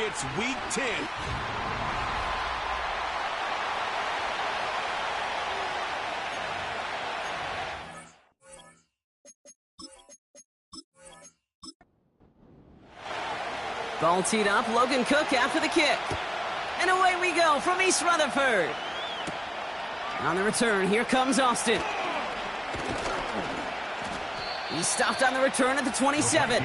It's week 10. Ball teed up, Logan Cook after the kick. And away we go from East Rutherford. On the return, here comes Austin. He's stopped on the return at the 27.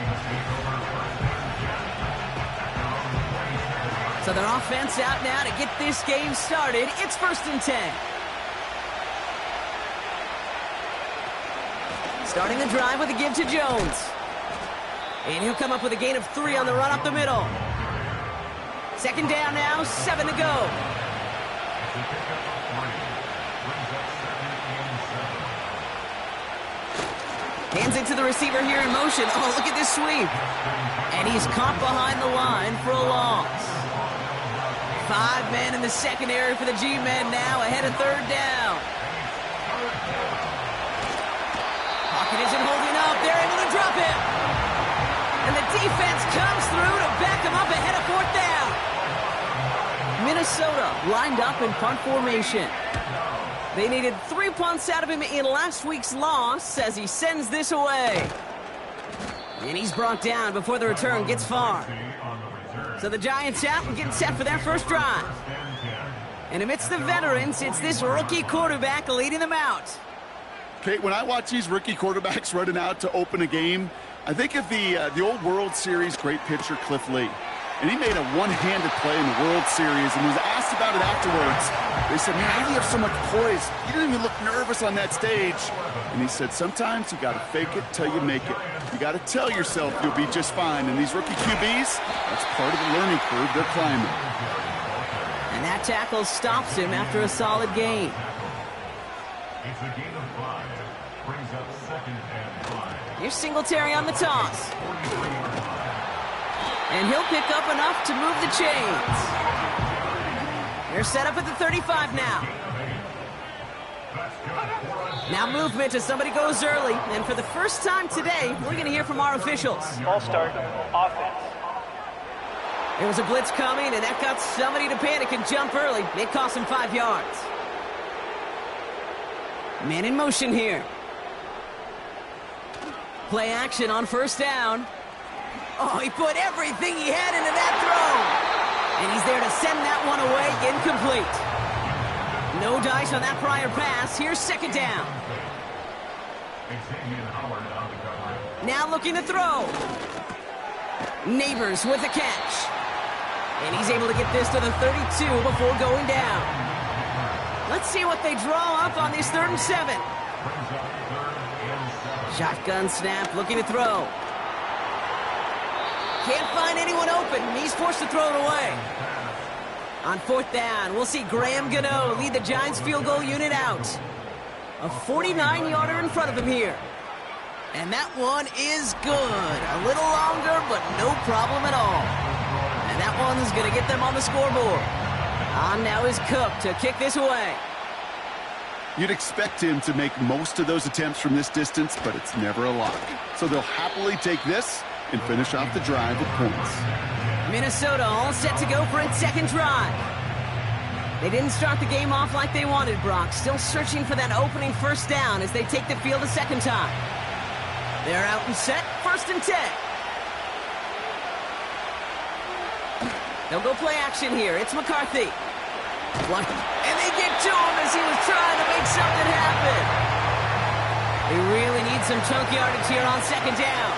So their offense out now to get this game started. It's 1st and 10. Starting the drive with a give to Jones. And he'll come up with a gain of 3 on the run up the middle. 2nd down now, 7 to go. Hands it to the receiver here in motion. Oh, look at this sweep. And he's caught behind the line for a loss. 5 men in the secondary for the G-men now, ahead of 3rd down. Pocket isn't holding up. They're able to drop him. And the defense comes through to back him up ahead of 4th down. Minnesota lined up in punt formation. They needed 3 punts out of him in last week's loss as he sends this away. And he's brought down before the return gets far. So the Giants out and getting set for their first drive. And amidst the veterans, it's this rookie quarterback leading them out. Kate, when I watch these rookie quarterbacks running out to open a game, I think of the old World Series great pitcher Cliff Lee. And he made a one-handed play in the World Series and was asked about it afterwards. They said, man, how do you have so much poise? You don't even look nervous on that stage. And he said, sometimes you got to fake it till you make it. You got to tell yourself you'll be just fine. And these rookie QBs, that's part of the learning curve they're climbing. And that tackle stops him after a solid gain. It's a gain of 5. Brings up 2nd and 5. Here's Singletary on the toss. And he'll pick up enough to move the chains. They're set up at the 35 now. Now movement as somebody goes early. And for the first time today, we're going to hear from our officials. Ball start, offense. There was a blitz coming, and that got somebody to panic and jump early. It cost him 5 yards. Man in motion here. Play action on 1st down. Oh, he put everything he had into that throw. And he's there to send that one away, incomplete. No dice on that prior pass. Here's 2nd down. Now looking to throw. Neighbors with the catch. And he's able to get this to the 32 before going down. Let's see what they draw up on this 3rd and 7. Shotgun snap, looking to throw. Can't find anyone open. He's forced to throw it away. On 4th down, we'll see Graham Gano lead the Giants field goal unit out. A 49-yarder in front of him here. And that one is good. A little longer, but no problem at all. And that one's going to get them on the scoreboard. On now is Cook to kick this away. You'd expect him to make most of those attempts from this distance, but it's never a lock. So they'll happily take this and finish off the drive with points. Minnesota all set to go for its 2nd drive. They didn't start the game off like they wanted, Brock. Still searching for that opening 1st down as they take the field a 2nd time. They're out and set, 1st and 10. They'll go play action here. It's McCarthy. And they get to him as he was trying to make something happen. They really need some chunk yardage here on 2nd down.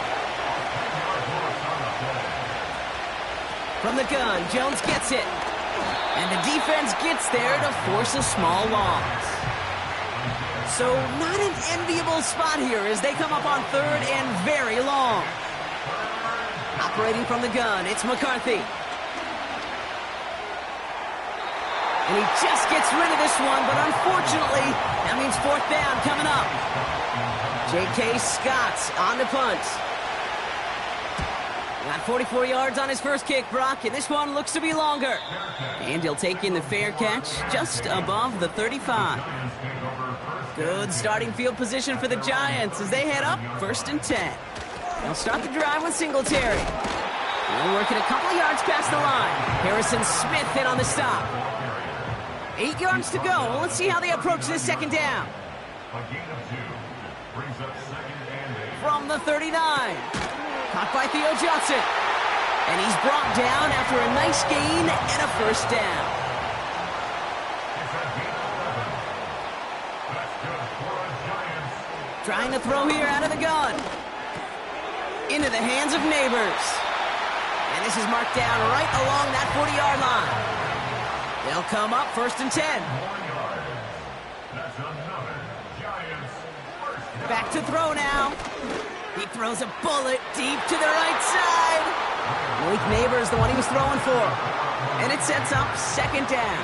From the gun, Jones gets it. And the defense gets there to force a small loss. So not an enviable spot here as they come up on 3rd and very long. Operating from the gun, it's McCarthy. And he just gets rid of this one, but unfortunately, that means 4th down coming up. J.K. Scott's on the punt. Got 44 yards on his first kick, Brock, and this one looks to be longer. And he'll take in the fair catch just above the 35. Good starting field position for the Giants as they head up 1st and 10. They'll start the drive with Singletary. They're working a couple of yards past the line. Harrison Smith hit on the stop. 8 yards to go. Let's see how they approach this second down. A gain of 2 brings up 2nd and 8. From the 39. Caught by Theo Johnson. And he's brought down after a nice gain and a first down. It's a gain of 11. That's good for the Giants. Trying to throw here out of the gun. Into the hands of Neighbors. And this is marked down right along that 40-yard line. They'll come up 1st and 10. 4 yards. That's another Giants first down. Back to throw now. He throws a bullet deep to the right side. Malik Neighbors, the one he was throwing for. And it sets up 2nd down.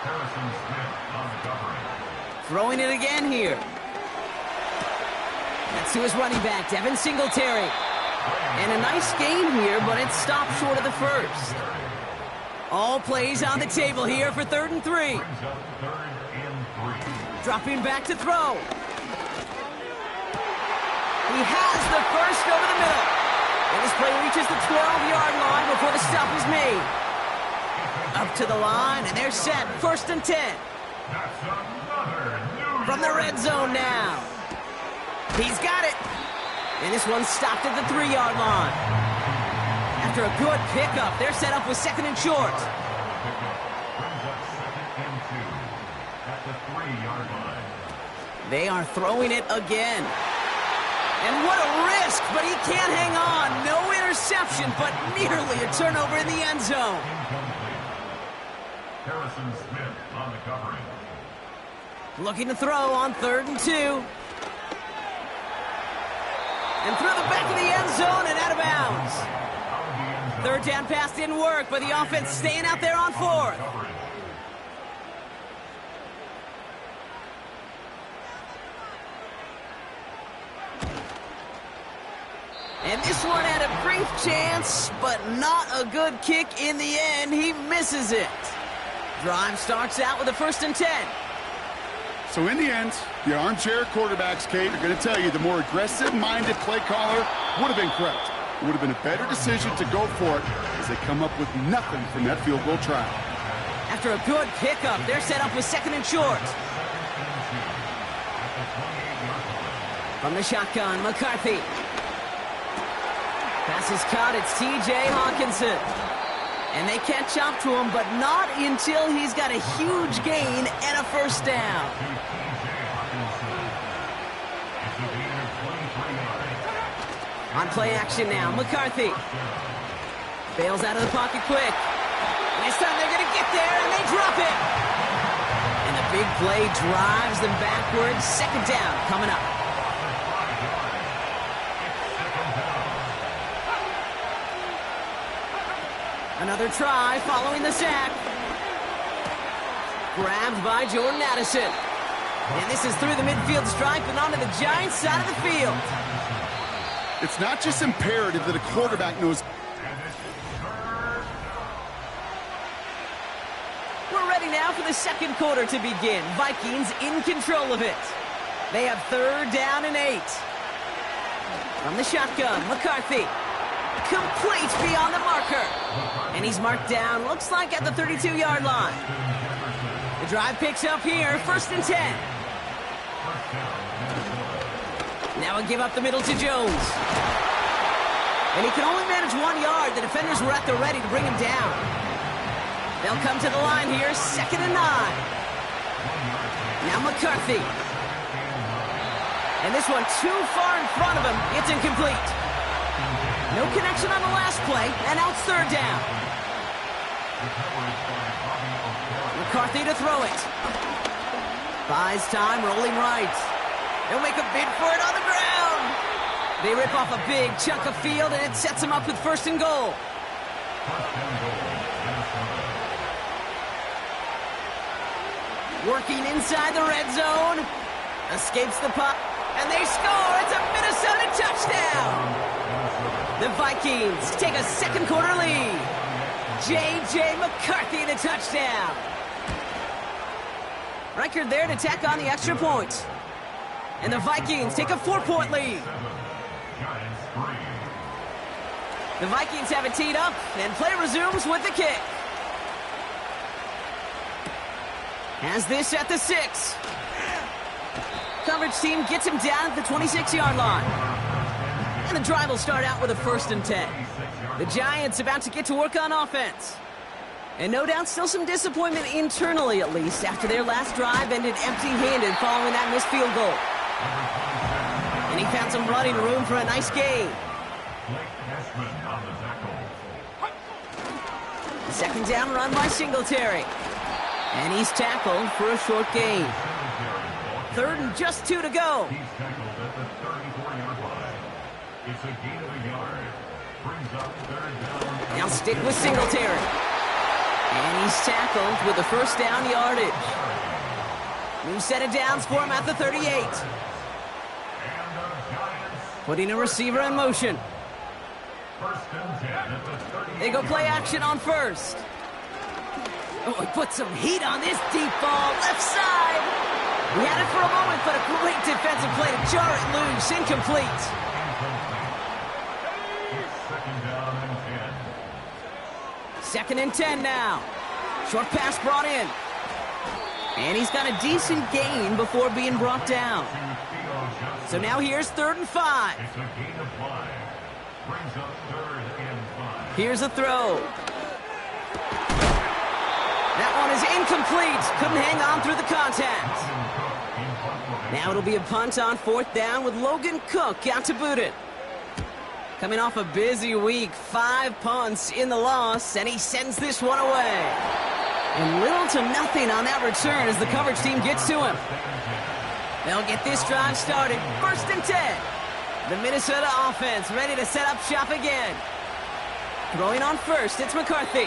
Harrison Smith on the covering. Throwing it again here. That's to his running back, Devin Singletary. And a nice gain here, but it stopped short of the first. All plays on the table here for 3rd and 3. Brings up 3rd and 3. Dropping back to throw. He has the first over the middle. And this play reaches the 12-yard line before the stop is made. Up to the line, and they're set. 1st and 10. That's another New From the red zone now. He's got it. And this one's stopped at the 3-yard line. After a good pickup, they're set up with 2nd and short. Pickup brings up 2nd and 2 at the 3-yard line. They are throwing it again. And what a risk, but he can't hang on. No interception, but nearly a turnover in the end zone. Incomplete. Harrison Smith on the covering. Looking to throw on 3rd and 2. And through the back of the end zone and out of bounds. Out of the end zone. 3rd down pass didn't work, but the offense staying out there on 4th. Coverage. And this one had a brief chance, but not a good kick in the end. He misses it. Drive starts out with a 1st and 10. So in the end, the armchair quarterbacks, Kate, are going to tell you the more aggressive-minded play caller would have been correct. It would have been a better decision to go for it as they come up with nothing from that field goal try. After a good pickup, they're set up with 2nd and short. From the shotgun, McCarthy. Pass is caught. It's T.J. Hawkinson. And they catch up to him, but not until he's got a huge gain and a first down. On play action now, McCarthy. Bails out of the pocket quick. And this time they're going to get there, and they drop it. And the big play drives them backwards. 2nd down coming up. Another try following the sack. Grabbed by Jordan Addison. And this is through the midfield stripe and onto the Giants side of the field. It's not just imperative that a quarterback knows. We're ready now for the 2nd quarter to begin. Vikings in control of it. They have 3rd down and 8. From the shotgun, McCarthy. Complete beyond the marker. And he's marked down, looks like at the 32-yard line. The drive picks up here, 1st and 10. Now a give up the middle to Jones. And he can only manage 1 yard. The defenders were at the ready to bring him down. They'll come to the line here, 2nd and 9. Now McCarthy. And this one too far in front of him. It's incomplete. No connection on the last play, and now it's 3rd down. McCarthy to throw it. Buys time, rolling right. They'll make a bid for it on the ground. They rip off a big chunk of field, and it sets them up with 1st and goal. Working inside the red zone. Escapes the puck, and they score. It's a Minnesota touchdown. The Vikings take a second quarter lead. J.J. McCarthy, the touchdown. Record there to tack on the extra point. And the Vikings take a 4-point lead. The Vikings have it teed up, and play resumes with the kick. Has this at the 6. Coverage team gets him down at the 26-yard line. And the drive will start out with a 1st and 10. The Giants about to get to work on offense. And no doubt still some disappointment internally, at least, after their last drive ended empty-handed following that missed field goal. And he found some running room for a nice gain. Second down run by Singletary. And he's tackled for a short gain. 3rd and just 2 to go. He's tackled at the 34-yard line. It's a gain of a yard. Brings up 3rd down. Now stick with Singletary. And he's tackled with the 1st down yardage. New set of downs for him at the 38. Putting a receiver in motion. 1st and 10 at the 38. They go play action on 1st. Oh, he put some heat on this deep ball, left side. He had it for a moment, but a great defensive play to jar it loose, incomplete. Second down and 10. 2nd and 10 now. Short pass brought in. And he's got a decent gain before being brought down. So now here's 3rd and 5. It's a gain of 5. Brings up 3rd and 5. Here's a throw. That one is incomplete. Couldn't hang on through the contact. Now it'll be a punt on 4th down with Logan Cook out to boot it. Coming off a busy week, 5 punts in the loss, and he sends this one away. And little to nothing on that return as the coverage team gets to him. They'll get this drive started. 1st and 10. The Minnesota offense ready to set up shop again. Throwing on 1st, it's McCarthy.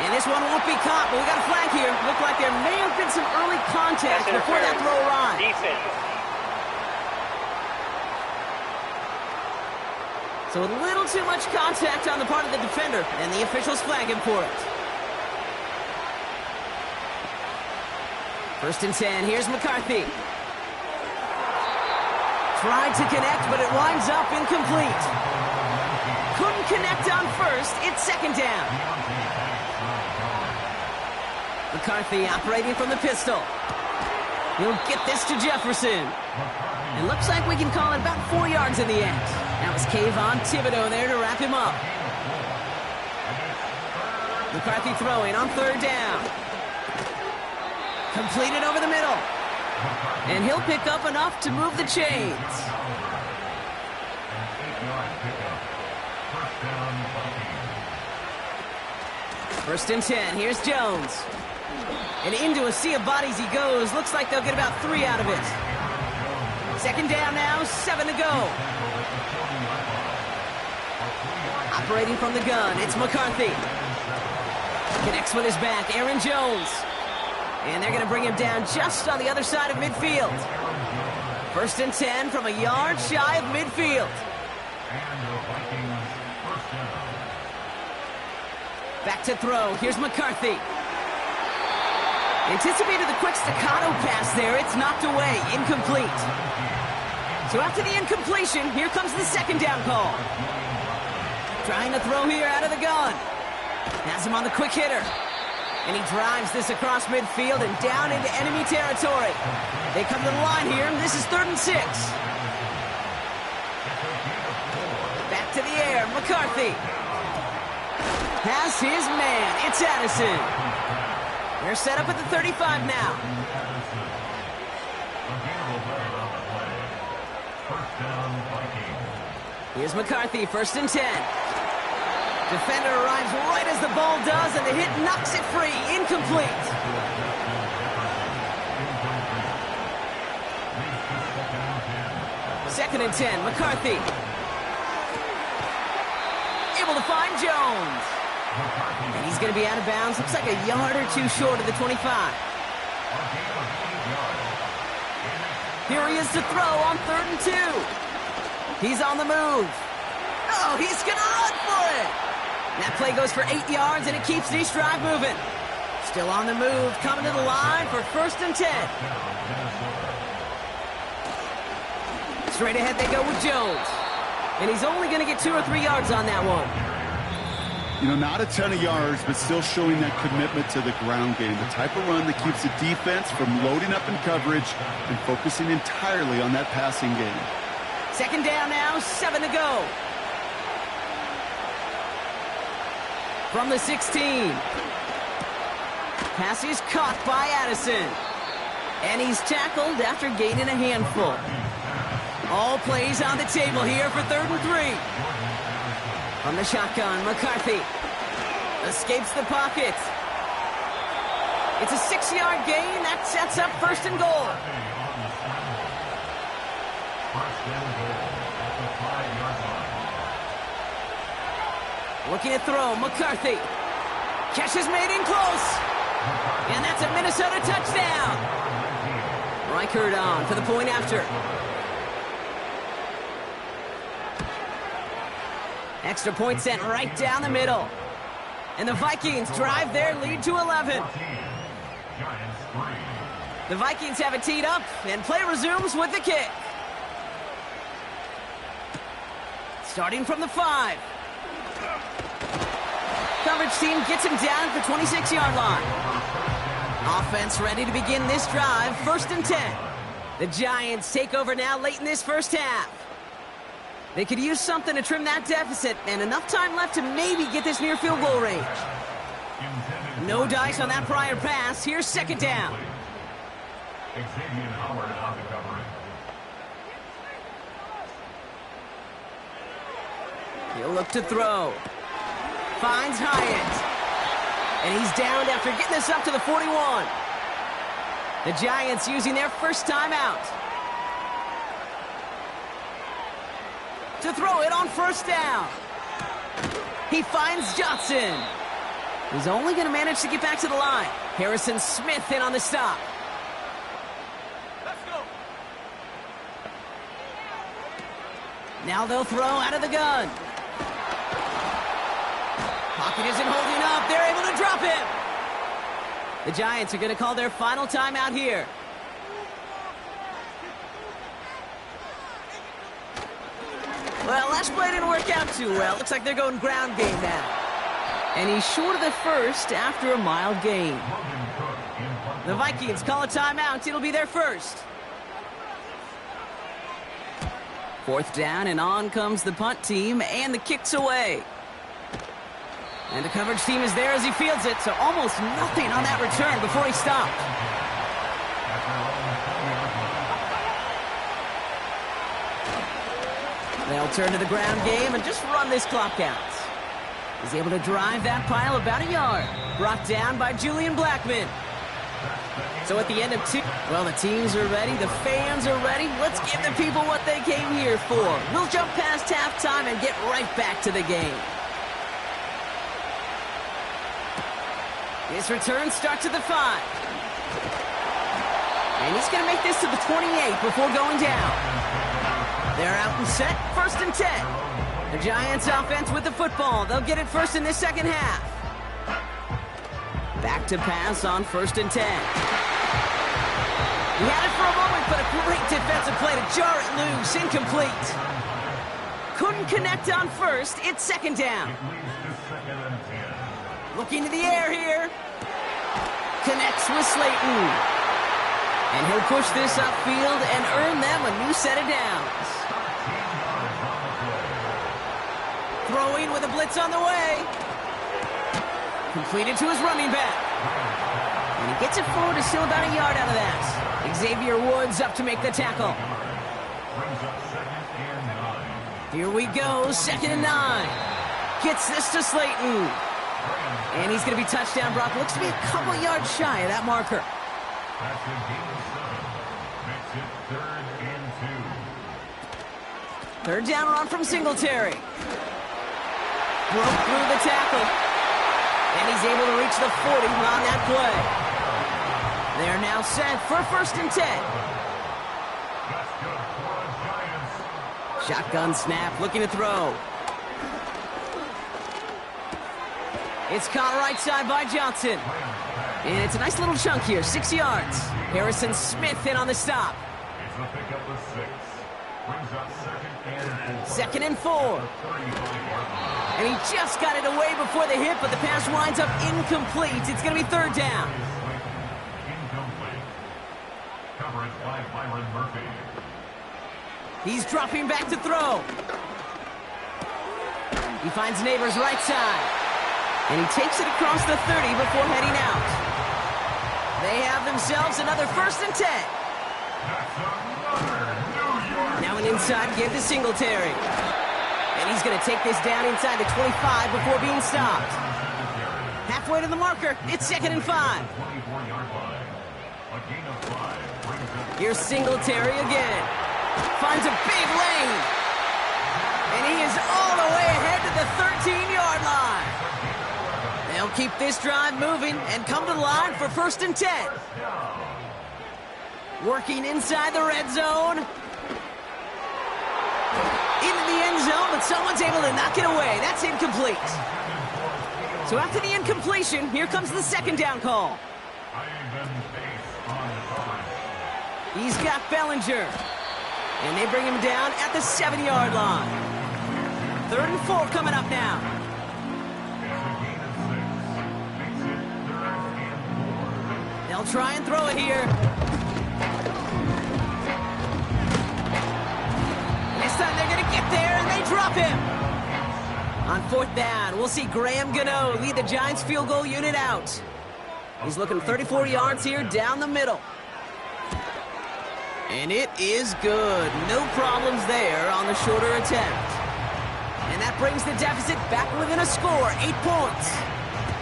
And this one won't be caught, but we got a flag here. Looked like there may have been some early contact before that throw arrived. Defense. So a little too much contact on the part of the defender, and the officials flag him for it. 1st and 10, here's McCarthy. Tried to connect, but it winds up incomplete. Couldn't connect on 1st, it's 2nd down. McCarthy operating from the pistol. He'll get this to Jefferson. It looks like we can call it about 4 yards in the end. That was Kayvon Thibodeau there to wrap him up. McCarthy throwing on 3rd down. Completed over the middle. And he'll pick up enough to move the chains. 1st and 10, here's Jones. And into a sea of bodies he goes. Looks like they'll get about 3 out of it. 2nd down now, 7 to go. Operating from the gun, it's McCarthy. Connects with his back, Aaron Jones. And they're going to bring him down just on the other side of midfield. 1st and 10 from a yard shy of midfield. Back to throw, here's McCarthy. Anticipated the quick staccato pass there. It's knocked away. Incomplete. So after the incompletion, here comes the 2nd down call. Trying to throw here out of the gun. Has him on the quick hitter. And he drives this across midfield and down into enemy territory. They come to the line here. This is 3rd and 6. Back to the air. McCarthy has his man. It's Addison. They're set up at the 35 now. Here's McCarthy, 1st and 10. Defender arrives right as the ball does, and the hit knocks it free. Incomplete. Second and 10, McCarthy. Able to find Jones. And he's going to be out of bounds. Looks like a yard or 2 short of the 25. Here he is to throw on 3rd and 2. He's on the move. Oh, he's going to run for it. That play goes for 8 yards, and it keeps this drive moving. Still on the move, coming to the line for 1st and 10. Straight ahead they go with Jones. And he's only going to get 2 or 3 yards on that one. You know, not a ton of yards, but still showing that commitment to the ground game. The type of run that keeps the defense from loading up in coverage and focusing entirely on that passing game. 2nd down now, 7 to go. From the 16. Pass is caught by Addison. And he's tackled after gaining a handful. All plays on the table here for 3rd and 3. From the shotgun, McCarthy escapes the pocket. It's a 6-yard gain. That sets up 1st and goal. Looking to throw, McCarthy. Catch is made in close. And that's a Minnesota touchdown. Reichert on for the point after. Extra point sent right down the middle. And the Vikings drive their lead to 11. The Vikings have it teed up, and play resumes with the kick. Starting from the 5. Coverage team gets him down at the 26-yard line. Offense ready to begin this drive, 1st and 10. The Giants take over now late in this first half. They could use something to trim that deficit, and enough time left to maybe get this near field goal range. No dice on that prior pass. Here's 2nd down. He'll look to throw. Finds Hyatt. And he's downed after getting this up to the 41. The Giants using their first timeout. To throw it on 1st down. He finds Johnson. He's only going to manage to get back to the line. Harrison Smith in on the stop. Let's go. Now they'll throw out of the gun. Pocket isn't holding up. They're able to drop him. The Giants are going to call their final timeout here. Well, last play didn't work out too well. Looks like they're going ground game now. And he's short of the first after a mild gain. The Vikings call a timeout. It'll be their first. 4th down, and on comes the punt team, and the kick's away. And the coverage team is there as he fields it, so almost nothing on that return before he stopped. They'll turn to the ground game and just run this clock out. He's able to drive that pile about a yard. Brought down by Julian Blackman. So at the end of 2, well, the teams are ready. The fans are ready. Let's give the people what they came here for. We'll jump past halftime and get right back to the game. His return starts at the 5. And he's going to make this to the 28 before going down. They're out and set, 1st and 10. The Giants offense with the football. They'll get it first in this second half. Back to pass on 1st and 10. He had it for a moment, but a great defensive play to jar it loose. Incomplete. Couldn't connect on 1st. It's 2nd down. Looking to the air here. Connects with Slayton. And he'll push this upfield and earn them a new set of downs. Throwing with a blitz on the way. Completed to his running back. And he gets it forward to still about a yard out of that. Xavier Woods up to make the tackle. Here we go, 2nd and 9. Gets this to Slayton. And he's going to be touchdown. Brock looks to be a couple yards shy of that marker. 3rd down run from Singletary. Broke through the tackle. And he's able to reach the 40 on that play. They're now set for 1st and 10. Shotgun snap, looking to throw. It's caught right side by Johnson. And it's a nice little chunk here, 6 yards. Harrison Smith in on the stop. It's a pickup of 6. Brings up second and 4. And he just got it away before the hit, but the pass winds up incomplete. It's going to be third down. Incomplete. Coverage by Byron Murphy. He's dropping back to throw. He finds Neighbors right side. And he takes it across the 30 before heading out. They have themselves another 1st and 10. That's another New York. Now an inside give to Singletary. And he's going to take this down inside the 25 before being stopped. Halfway to the marker, it's 2nd and 5. 24-yard line. A gain of 5 brings up. Here's Singletary again. Finds a big lane. And he is all the way ahead to the 13-yard line. They'll keep this drive moving and come to the line for 1st and 10. Working inside the red zone. Into the end zone, but someone's able to knock it away. That's incomplete. So after the incompletion, here comes the 2nd down call. He's got Bellinger. And they bring him down at the 7-yard line. 3rd and 4 coming up now. They'll try and throw it here. This time they're going to get there, and they drop him. On 4th down, we'll see Graham Gano lead the Giants field goal unit out. He's looking 34 yards here down the middle. And it is good. No problems there on the shorter attempt. And that brings the deficit back within a score, 8 points.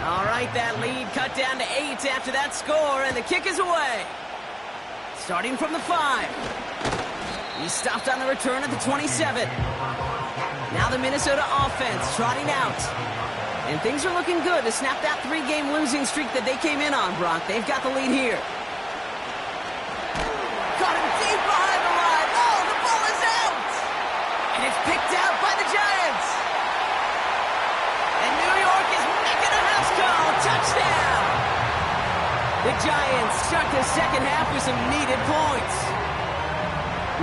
All right, that lead cut down to 8 after that score, and the kick is away. Starting from the 5. He stopped on the return at the 27. Now the Minnesota offense trotting out. And things are looking good to snap that 3-game losing streak that they came in on, Brock. They've got the lead here. Got him deep behind the line. Oh, the ball is out! And it's picked out by the Giants. And New York is making a house call. Touchdown! The Giants start the second half with some needed points.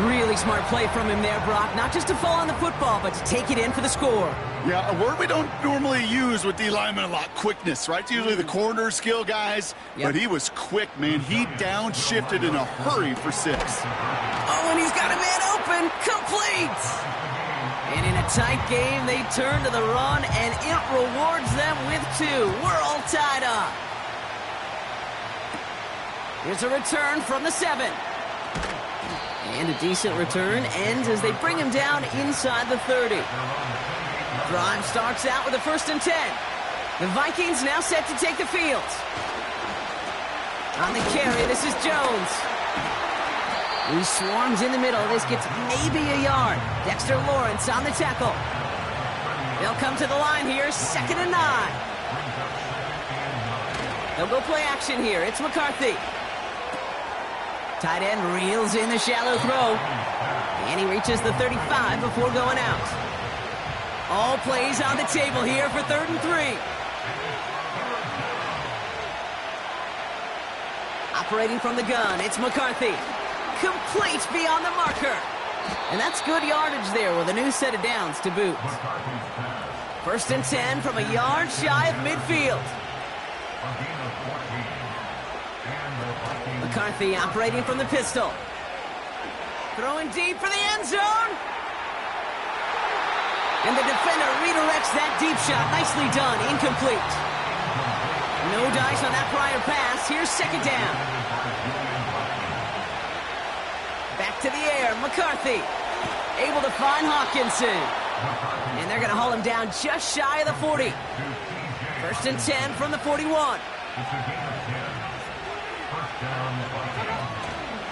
Really smart play from him there, Brock. Not just to fall on the football, but to take it in for the score. Yeah, a word we don't normally use with D linemen a lot, quickness, right? It's usually the corner skill guys, but he was quick, man. He downshifted in a hurry for 6. Oh, and he's got a man open, complete! And in a tight game, they turn to the run, and it rewards them with 2. We're all tied up. Here's a return from the 7. And a decent return ends as they bring him down inside the 30. Drive starts out with a 1st and 10. The Vikings now set to take the field. On the carry, this is Jones. He swarms in the middle. This gets maybe a yard. Dexter Lawrence on the tackle. They'll come to the line here, 2nd and 9. They'll go play action here. It's McCarthy. Tight end reels in the shallow throw. And he reaches the 35 before going out. All plays on the table here for 3rd and 3. Operating from the gun, it's McCarthy. Complete beyond the marker. And that's good yardage there with a new set of downs to boot. 1st and 10 from a yard shy of midfield. McCarthy operating from the pistol. Throwing deep for the end zone. And the defender redirects that deep shot. Nicely done. Incomplete. No dice on that prior pass. Here's 2nd down. Back to the air. McCarthy able to find Hawkinson. And they're going to haul him down just shy of the 40. 1st and 10 from the 41.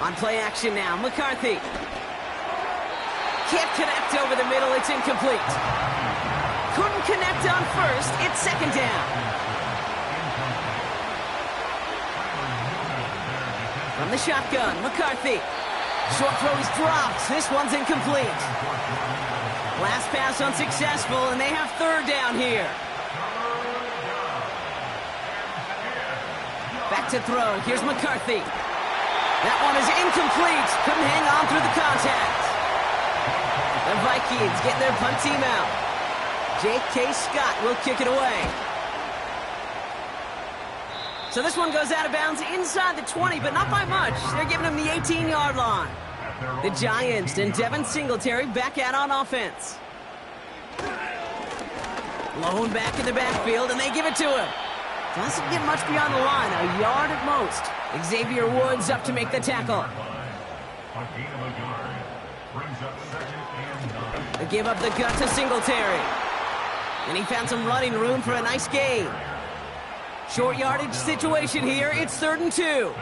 On play action now, McCarthy. Can't connect over the middle, it's incomplete. Couldn't connect on 1st, it's 2nd down. From the shotgun, McCarthy. Short throw is dropped, this one's incomplete. Last pass unsuccessful, and they have 3rd down here. Back to throw. Here's McCarthy. That one is incomplete. Couldn't hang on through the contact. The Vikings getting their punt team out. J.K. Scott will kick it away. So this one goes out of bounds inside the 20, but not by much. They're giving him the 18-yard line. The Giants and Devin Singletary back out on offense. Lone back in the backfield, and they give it to him. Doesn't get much beyond the line, a yard at most. Xavier Woods up to make the tackle. They give up the gut to Singletary. And he found some running room for a nice gain. Short yardage situation here. It's 3rd and 2.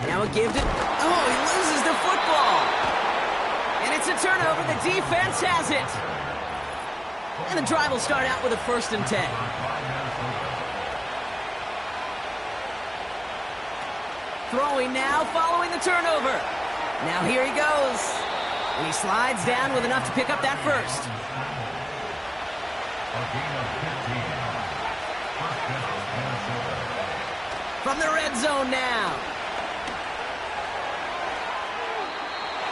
Now a give to... Oh, he loses the football. And it's a turnover. The defense has it. And the drive will start out with a 1st and 10. Throwing now, following the turnover. Now here he goes. And he slides down with enough to pick up that first. From the red zone now.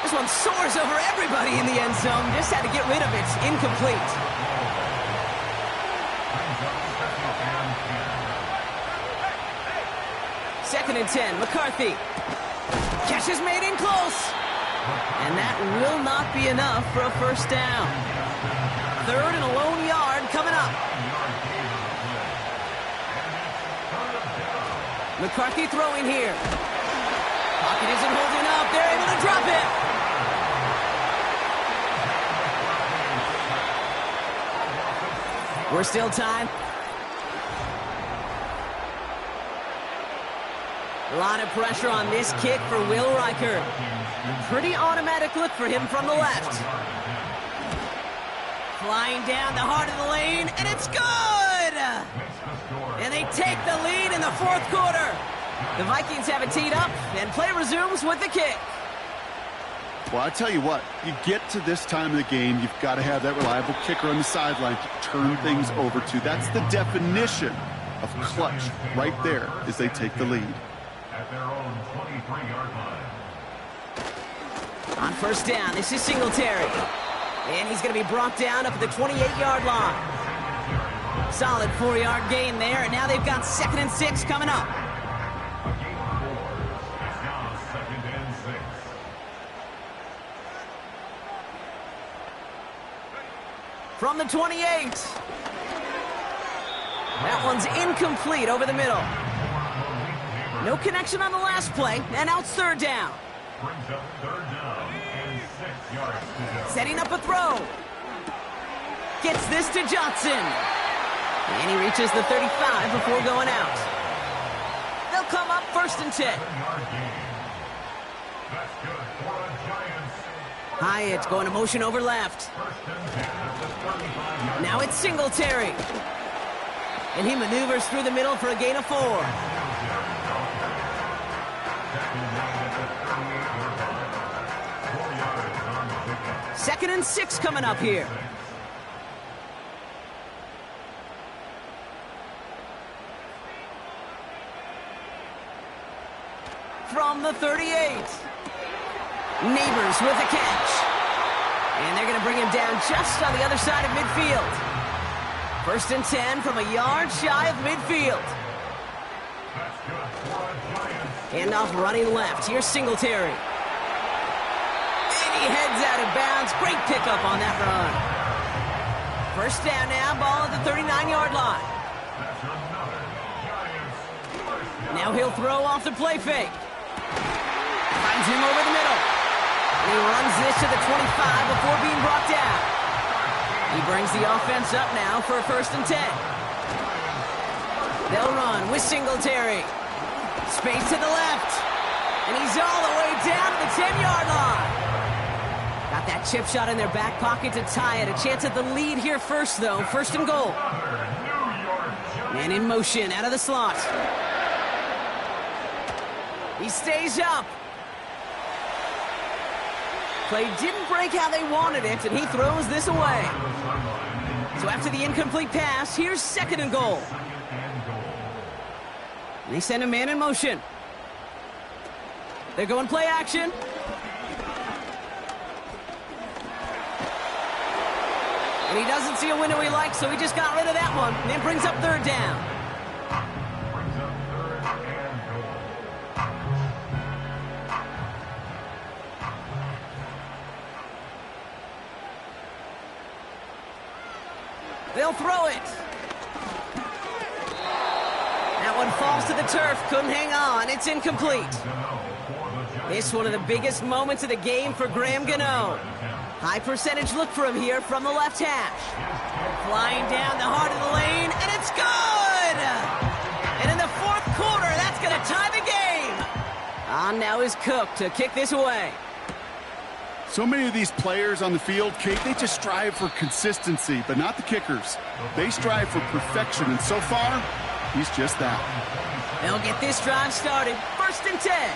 This one soars over everybody in the end zone. Just had to get rid of it. Incomplete. Second and 10. McCarthy. Catch is made in close. And that will not be enough for a first down. 3rd and a lone yard coming up. McCarthy throwing here. Pocket isn't holding up. They're able to drop it. We're still tied. A lot of pressure on this kick for Will Riker. Pretty automatic look for him from the left. Flying down the heart of the lane, and it's good! And they take the lead in the 4th quarter. The Vikings have it teed up, and play resumes with the kick. Well, I tell you what, you get to this time of the game, you've got to have that reliable kicker on the sideline to turn things over to. That's the definition of clutch right there as they take the lead. At their own 23-yard line. On first down, this is Singletary. And he's going to be brought down up at the 28-yard line. Solid 4-yard gain there, and now they've got 2nd and 6 coming up. A game of 4. It's now 2nd and 6. From the 28. That one's incomplete over the middle. No connection on the last play, and now it's 3rd down. Brings up 3rd down and 6 yards to go. Setting up a throw. Gets this to Johnson. And he reaches the 35 before going out. They'll come up 1st and 10. 7-yard gain. That's good for the Giants. Hyatt going to motion over left. 1st and 10 at the 35-yard. Now it's Singletary. And he maneuvers through the middle for a gain of 4. Second and 6 coming up here. From the 38. Neighbors with a catch. And they're going to bring him down just on the other side of midfield. 1st and 10 from a yard shy of midfield. Handoff running left. Here's Singletary. And he heads out of bounds. Great pickup on that run. 1st down now. Ball at the 39-yard line. Now he'll throw off the play fake. Finds him over the middle. And he runs this to the 25 before being brought down. He brings the offense up now for a 1st and 10. They'll run with Singletary. Space to the left. And he's all the way down to the 10-yard line. Got that chip shot in their back pocket to tie it. A chance at the lead here first, though. 1st and goal. Man in motion out of the slot. He stays up. Play didn't break how they wanted it, and he throws this away. So after the incomplete pass, here's 2nd and goal. And they send a man in motion. They're going play action. And he doesn't see a window he likes, so he just got rid of that one. And then brings up third down. Brings up third and goal. They'll throw it. That one falls to the turf. Couldn't hang on. It's incomplete. This one of the biggest moments of the game for Graham Gano. High percentage look for him here from the left hash. Flying down the heart of the lane, and it's good! And in the fourth quarter, that's going to tie the game. On now is Cook to kick this away. So many of these players on the field, Kate, they just strive for consistency, but not the kickers. They strive for perfection, and so far, he's just that. They'll get this drive started. 1st and 10.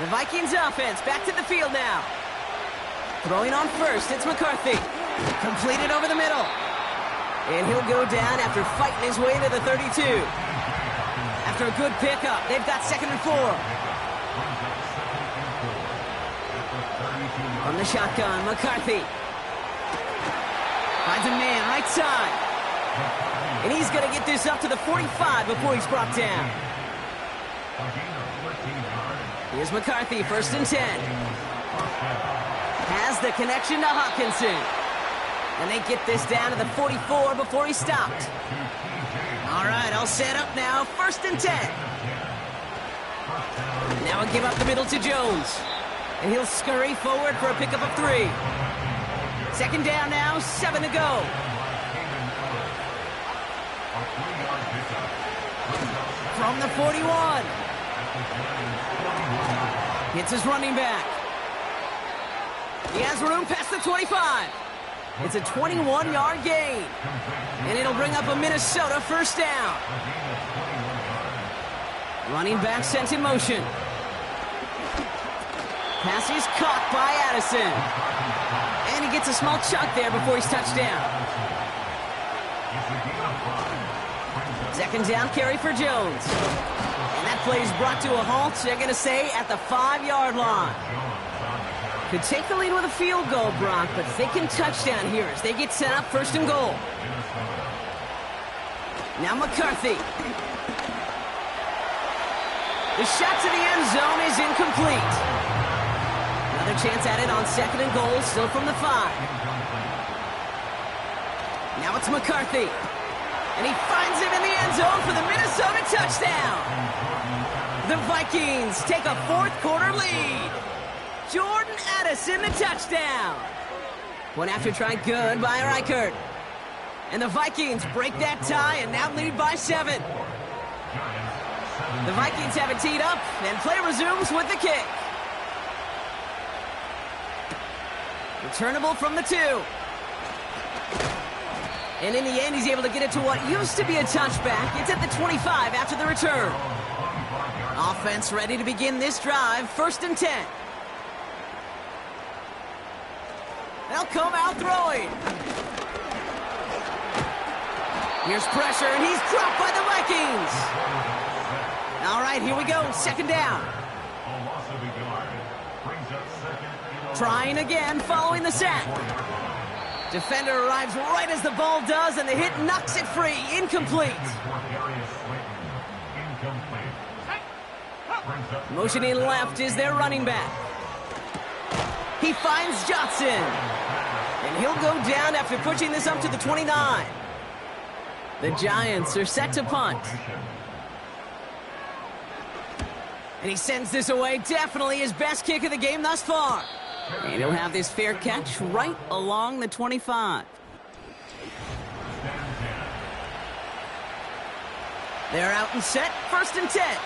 The Vikings offense back to the field now. Throwing on first, it's McCarthy. Completed over the middle. And he'll go down after fighting his way to the 32. After a good pickup, they've got 2nd and 4. From the shotgun, McCarthy. Finds a man right side. And he's going to get this up to the 45 before he's brought down. Here's McCarthy, 1st and 10. Has the connection to Hawkinson. And they get this down to the 44 before he stopped. All right, all set up now. 1st and 10. Now a give up the middle to Jones. And he'll scurry forward for a pickup of 3. 2nd down now, 7 to go. From the 41. Hits his running back. He has room past the 25. It's a 21-yard gain. And it'll bring up a Minnesota 1st down. Running back sent in motion. Pass is caught by Addison. And he gets a small chunk there before he's touched down. 2nd down carry for Jones. And that play is brought to a halt, they're going to say, at the 5-yard line. Could take the lead with a field goal, Brock, but thinking touchdown here as they get set up 1st and goal. Now McCarthy. The shot to the end zone is incomplete. Another chance at it on 2nd and goal, still from the 5. Now it's McCarthy. And he finds him in the end zone for the Minnesota touchdown. The Vikings take a 4th quarter lead. Jordan Addison, the touchdown. One after try, good by Reichert. And the Vikings break that tie and now lead by 7. The Vikings have it teed up, and play resumes with the kick. Returnable from the 2. And in the end, he's able to get it to what used to be a touchback. It's at the 25 after the return. Offense ready to begin this drive, 1st and 10. They'll come out throwing. Here's pressure, and he's dropped by the Vikings. All right, here we go, 2nd down. Trying again, following the sack. Defender arrives right as the ball does, and the hit knocks it free. Incomplete. Motioning left is their running back. He finds Johnson. And he'll go down after pushing this up to the 29. The Giants are set to punt. And he sends this away. Definitely his best kick of the game thus far. And he'll have this fair catch right along the 25. They're out and set. 1st and 10.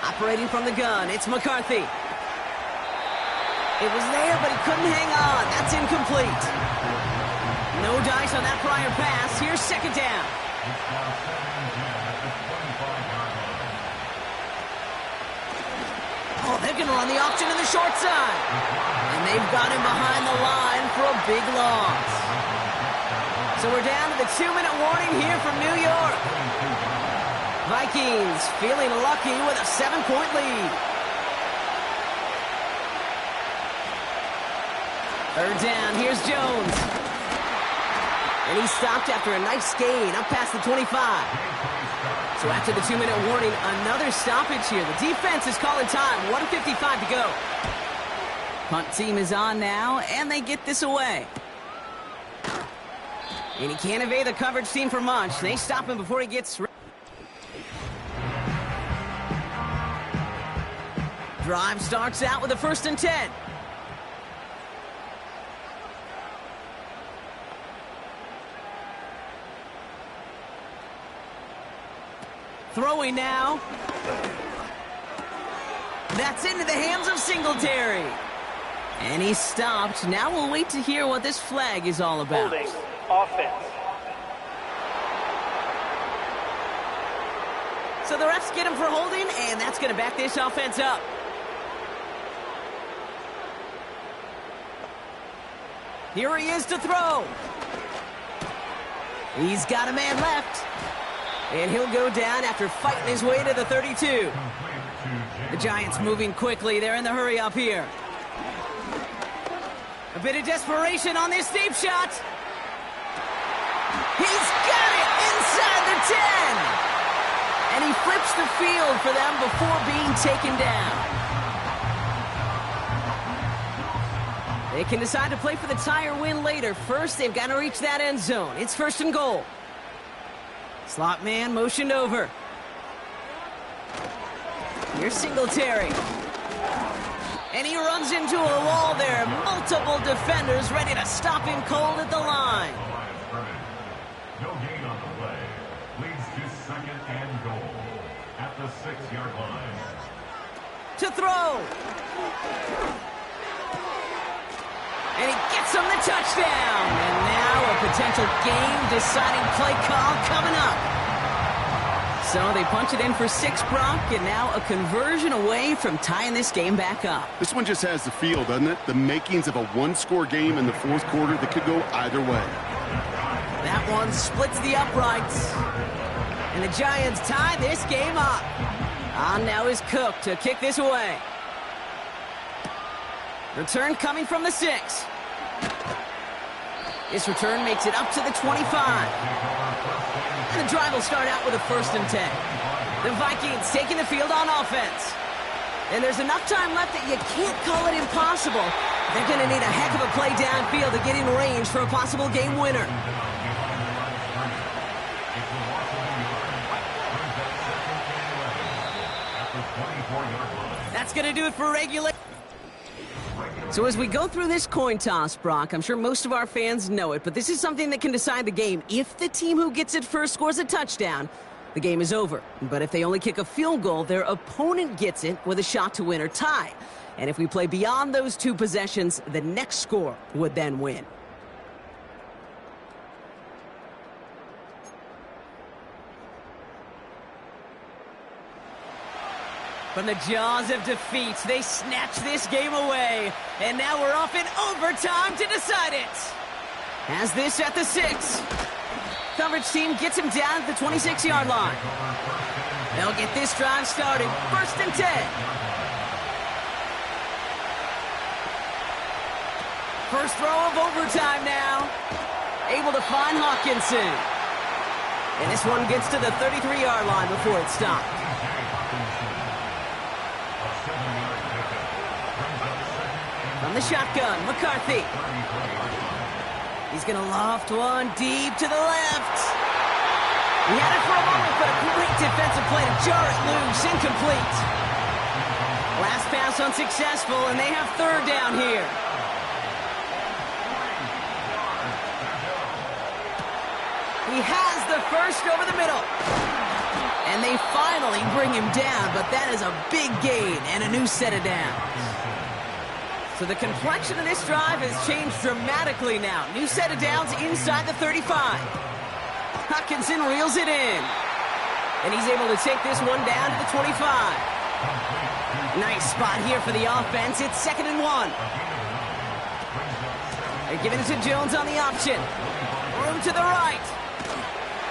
Operating from the gun, it's McCarthy. It was there, but he couldn't hang on. That's incomplete. No dice on that prior pass. Here's 2nd down. Oh, they're going to run the option to the short side. And they've got him behind the line for a big loss. So we're down to the 2-minute warning here from New York. Vikings feeling lucky with a 7-point lead. Third down, here's Jones. And he stopped after a nice gain up past the 25. So after the 2-minute warning, another stoppage here. The defense is calling time, 1:55 to go. Punt team is on now, and they get this away. And he can't evade the coverage team for much. They stop him before he gets... Drive starts out with a 1st and 10. Throwing now. That's into the hands of Singletary. And he stopped. Now we'll wait to hear what this flag is all about. Holding. Offense. So the refs get him for holding, and that's going to back this offense up. Here he is to throw. He's got a man left. And he'll go down after fighting his way to the 32. The Giants moving quickly. They're in the hurry up here. A bit of desperation on this deep shot. He's got it inside the 10. And he flips the field for them before being taken down. They can decide to play for the tie or win later. First, they've got to reach that end zone. It's 1st and goal. Slot man motioned over. Here's Singletary. And he runs into a wall there. Multiple defenders ready to stop him cold at the line. No gain on the play. Leads to 2nd and goal at the 6-yard line. To throw. And he gets him the touchdown. And now a potential game-deciding play call coming up. So they punch it in for 6, Brock, and now a conversion away from tying this game back up. This one just has the feel, doesn't it? The makings of a one-score game in the 4th quarter that could go either way. That one splits the uprights. And the Giants tie this game up. On now is Cook to kick this away. Return coming from the 6. This return makes it up to the 25. And the drive will start out with a 1st and 10. The Vikings taking the field on offense. And there's enough time left that you can't call it impossible. They're going to need a heck of a play downfield to get in range for a possible game winner. That's going to do it for regulation. So as we go through this coin toss, Brock, I'm sure most of our fans know it, but this is something that can decide the game. If the team who gets it first scores a touchdown, the game is over. But if they only kick a field goal, their opponent gets it with a shot to win or tie. And if we play beyond those 2 possessions, the next score would then win. From the jaws of defeat, they snatch this game away. And now we're off in overtime to decide it. Has this at the 6. Coverage team gets him down at the 26-yard line. They'll get this drive started. 1st and 10. First throw of overtime now. Able to find Hawkinson. And this one gets to the 33-yard line before it's stopped. From the shotgun, McCarthy. He's going to loft one deep to the left. He had it for a moment, but a great defensive play to jar it loose. Incomplete. Last pass unsuccessful, and they have 3rd down here. He has the first over the middle. And they finally bring him down, but that is a big gain and a new set of downs. So the complexion of this drive has changed dramatically now. New set of downs inside the 35. Hawkinson reels it in. And he's able to take this one down to the 25. Nice spot here for the offense. It's 2nd and 1. They're giving it to Jones on the option. Room to the right.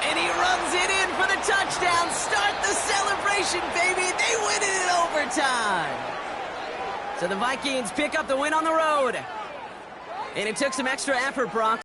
And he runs it in for the touchdown. Start the celebration, baby. They win it in overtime. So the Vikings pick up the win on the road. And it took some extra effort, Brock.